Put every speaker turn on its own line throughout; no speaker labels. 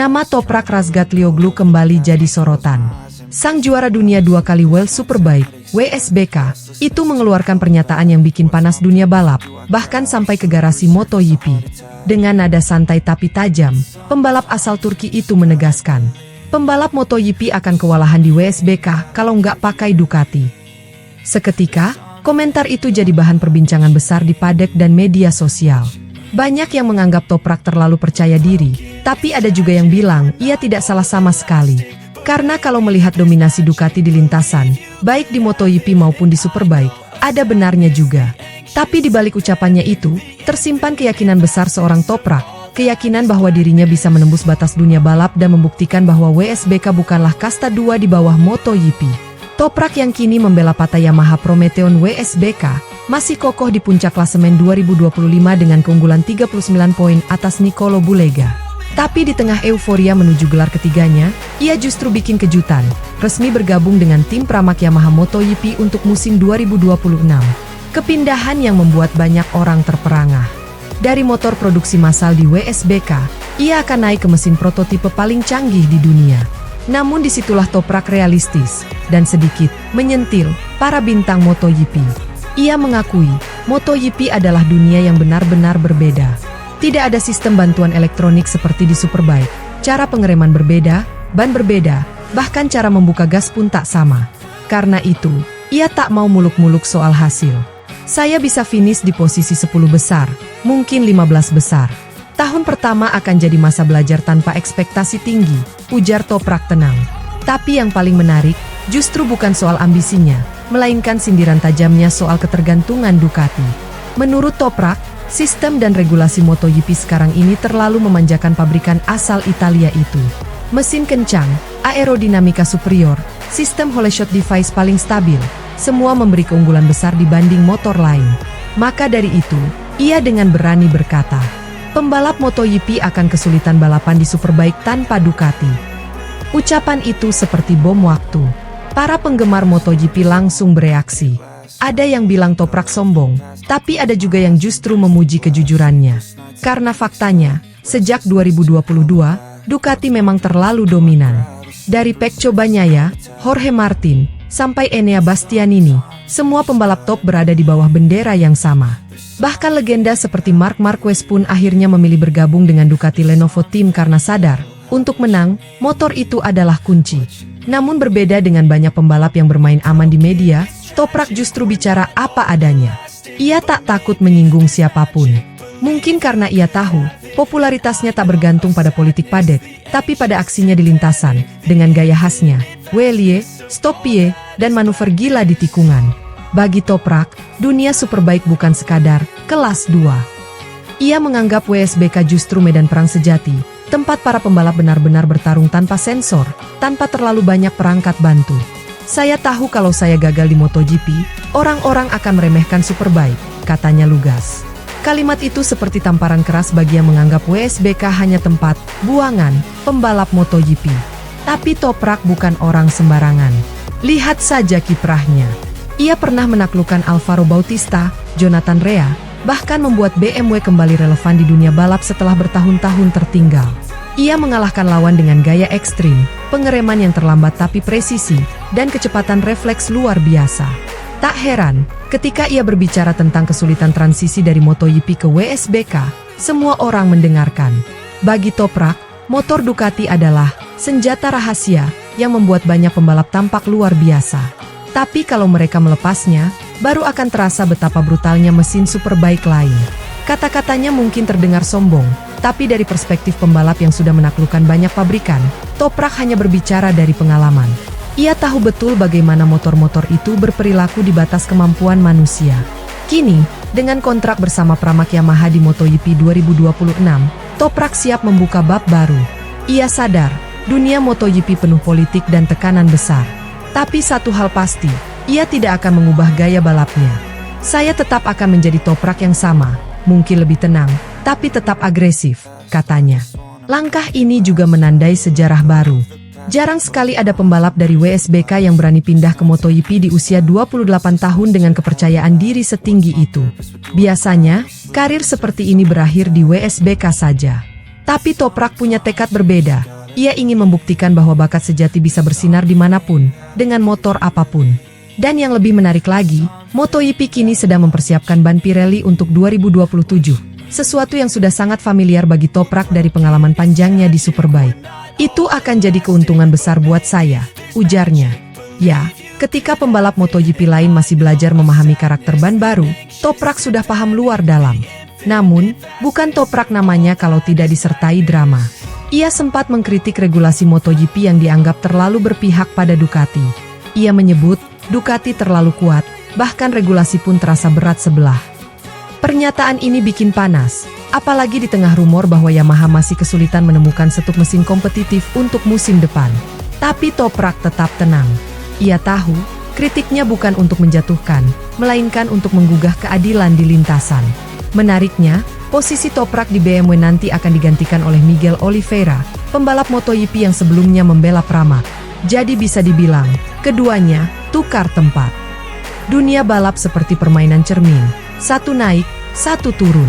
Nama Toprak Razgatlioglu kembali jadi sorotan. Sang juara dunia 2 kali World Superbike, WSBK, itu mengeluarkan pernyataan yang bikin panas dunia balap, bahkan sampai ke garasi MotoGP. Dengan nada santai tapi tajam, pembalap asal Turki itu menegaskan, pembalap MotoGP akan kewalahan di WSBK kalau nggak pakai Ducati. Seketika, komentar itu jadi bahan perbincangan besar di paddock dan media sosial. Banyak yang menganggap Toprak terlalu percaya diri, tapi ada juga yang bilang ia tidak salah sama sekali. Karena kalau melihat dominasi Ducati di lintasan, baik di MotoGP maupun di Superbike, ada benarnya juga. Tapi di balik ucapannya itu, tersimpan keyakinan besar seorang Toprak, keyakinan bahwa dirinya bisa menembus batas dunia balap dan membuktikan bahwa WSBK bukanlah kasta 2 di bawah MotoGP. Toprak yang kini membela Pata Yamaha Prometeon WSBK, masih kokoh di puncak klasemen 2025 dengan keunggulan 39 poin atas Nicolo Bulega. Tapi di tengah euforia menuju gelar ketiganya, ia justru bikin kejutan, resmi bergabung dengan tim Pramac Yamaha MotoGP untuk musim 2026. Kepindahan yang membuat banyak orang terperangah. Dari motor produksi massal di WSBK, ia akan naik ke mesin prototipe paling canggih di dunia. Namun disitulah Toprak realistis, dan sedikit menyentil para bintang MotoGP. Ia mengakui, MotoGP adalah dunia yang benar-benar berbeda. Tidak ada sistem bantuan elektronik seperti di Superbike, cara pengereman berbeda, ban berbeda, bahkan cara membuka gas pun tak sama. Karena itu, ia tak mau muluk-muluk soal hasil. Saya bisa finish di posisi 10 besar, mungkin 15 besar. Tahun pertama akan jadi masa belajar tanpa ekspektasi tinggi, ujar Toprak tenang. Tapi yang paling menarik, justru bukan soal ambisinya, melainkan sindiran tajamnya soal ketergantungan Ducati. Menurut Toprak, sistem dan regulasi MotoGP sekarang ini terlalu memanjakan pabrikan asal Italia itu. Mesin kencang, aerodinamika superior, sistem holeshot device paling stabil, semua memberi keunggulan besar dibanding motor lain. Maka dari itu, ia dengan berani berkata, pembalap MotoGP akan kesulitan balapan di Superbike tanpa Ducati. Ucapan itu seperti bom waktu. Para penggemar MotoGP langsung bereaksi. Ada yang bilang Toprak sombong, tapi ada juga yang justru memuji kejujurannya. Karena faktanya, sejak 2022, Ducati memang terlalu dominan. Dari Pecco Bagnaia, Jorge Martin, sampai Enea Bastianini, semua pembalap top berada di bawah bendera yang sama. Bahkan legenda seperti Marc Marquez pun akhirnya memilih bergabung dengan Ducati Lenovo Team karena sadar, untuk menang, motor itu adalah kunci. Namun berbeda dengan banyak pembalap yang bermain aman di media, Toprak justru bicara apa adanya. Ia tak takut menyinggung siapapun. Mungkin karena ia tahu, popularitasnya tak bergantung pada politik paddock, tapi pada aksinya di lintasan, dengan gaya khasnya, wheelie, stop-pie, dan manuver gila di tikungan. Bagi Toprak, dunia Superbike bukan sekadar kelas 2. Ia menganggap WSBK justru medan perang sejati, tempat para pembalap benar-benar bertarung tanpa sensor, tanpa terlalu banyak perangkat bantu. Saya tahu kalau saya gagal di MotoGP, orang-orang akan meremehkan Superbike, katanya lugas. Kalimat itu seperti tamparan keras bagi yang menganggap WSBK hanya tempat buangan pembalap MotoGP. Tapi Toprak bukan orang sembarangan. Lihat saja kiprahnya. Ia pernah menaklukkan Alvaro Bautista, Jonathan Rea, bahkan membuat BMW kembali relevan di dunia balap setelah bertahun-tahun tertinggal. Ia mengalahkan lawan dengan gaya ekstrim, pengereman yang terlambat tapi presisi, dan kecepatan refleks luar biasa. Tak heran, ketika ia berbicara tentang kesulitan transisi dari MotoGP ke WSBK, semua orang mendengarkan. Bagi Toprak, motor Ducati adalah senjata rahasia yang membuat banyak pembalap tampak luar biasa. Tapi kalau mereka melepasnya, baru akan terasa betapa brutalnya mesin Superbike lain. Kata-katanya mungkin terdengar sombong, tapi dari perspektif pembalap yang sudah menaklukkan banyak pabrikan, Toprak hanya berbicara dari pengalaman. Ia tahu betul bagaimana motor-motor itu berperilaku di batas kemampuan manusia. Kini, dengan kontrak bersama Pramac Yamaha di MotoGP 2026, Toprak siap membuka bab baru. Ia sadar, dunia MotoGP penuh politik dan tekanan besar. Tapi satu hal pasti, ia tidak akan mengubah gaya balapnya. Saya tetap akan menjadi Toprak yang sama, mungkin lebih tenang, tapi tetap agresif, katanya. Langkah ini juga menandai sejarah baru. Jarang sekali ada pembalap dari WSBK yang berani pindah ke MotoGP di usia 28 tahun dengan kepercayaan diri setinggi itu. Biasanya, karir seperti ini berakhir di WSBK saja. Tapi Toprak punya tekad berbeda. Ia ingin membuktikan bahwa bakat sejati bisa bersinar dimanapun, dengan motor apapun. Dan yang lebih menarik lagi, MotoGP kini sedang mempersiapkan ban Pirelli untuk 2027. Sesuatu yang sudah sangat familiar bagi Toprak dari pengalaman panjangnya di Superbike. Itu akan jadi keuntungan besar buat saya, ujarnya. Ya, ketika pembalap MotoGP lain masih belajar memahami karakter ban baru, Toprak sudah paham luar dalam. Namun, bukan Toprak namanya kalau tidak disertai drama. Ia sempat mengkritik regulasi MotoGP yang dianggap terlalu berpihak pada Ducati. Ia menyebut, Ducati terlalu kuat, bahkan regulasi pun terasa berat sebelah. Pernyataan ini bikin panas, apalagi di tengah rumor bahwa Yamaha masih kesulitan menemukan setup mesin kompetitif untuk musim depan. Tapi Toprak tetap tenang. Ia tahu, kritiknya bukan untuk menjatuhkan, melainkan untuk menggugah keadilan di lintasan. Menariknya, posisi Toprak di BMW nanti akan digantikan oleh Miguel Oliveira, pembalap MotoGP yang sebelumnya membela Pramac. Jadi bisa dibilang, keduanya tukar tempat. Dunia balap seperti permainan cermin, satu naik, satu turun.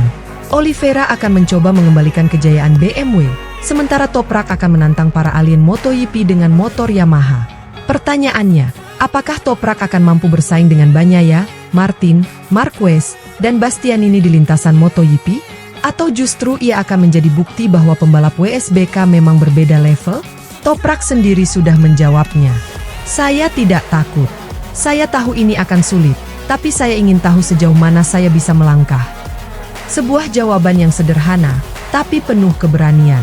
Oliveira akan mencoba mengembalikan kejayaan BMW, sementara Toprak akan menantang para alien MotoGP dengan motor Yamaha. Pertanyaannya, apakah Toprak akan mampu bersaing dengan Bagnaia, Martin, Marquez, dan Bastianini di lintasan MotoGP? Atau justru ia akan menjadi bukti bahwa pembalap WSBK memang berbeda level? Toprak sendiri sudah menjawabnya. Saya tidak takut. Saya tahu ini akan sulit, tapi saya ingin tahu sejauh mana saya bisa melangkah. Sebuah jawaban yang sederhana, tapi penuh keberanian.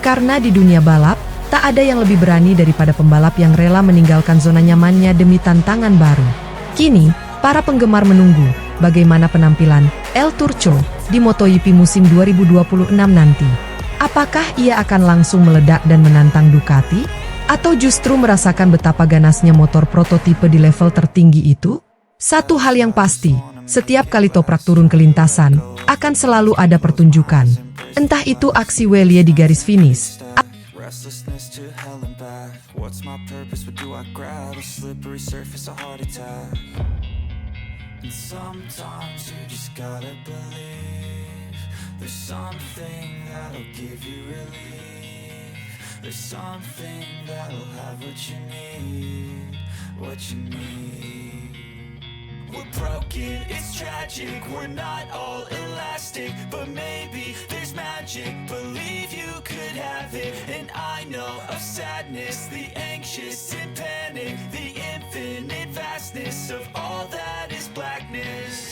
Karena di dunia balap, tak ada yang lebih berani daripada pembalap yang rela meninggalkan zona nyamannya demi tantangan baru. Kini, para penggemar menunggu bagaimana penampilan El Turco di MotoGP musim 2026 nanti. Apakah ia akan langsung meledak dan menantang Ducati? Atau justru merasakan betapa ganasnya motor prototipe di level tertinggi itu? Satu hal yang pasti, setiap kali Toprak turun ke lintasan, akan selalu ada pertunjukan. Entah itu aksi Welie di garis finish, restlessness to hell and back. What's my purpose? What do I grab? A slippery surface, a heart attack. And sometimes you just gotta believe there's something that'll give you relief. There's something that'll have what you need, what you need. We're broken, it's tragic, we're not all elastic, but maybe there's magic, believe you could have it. And I know of sadness, the anxious and panic, the infinite vastness of all that is blackness.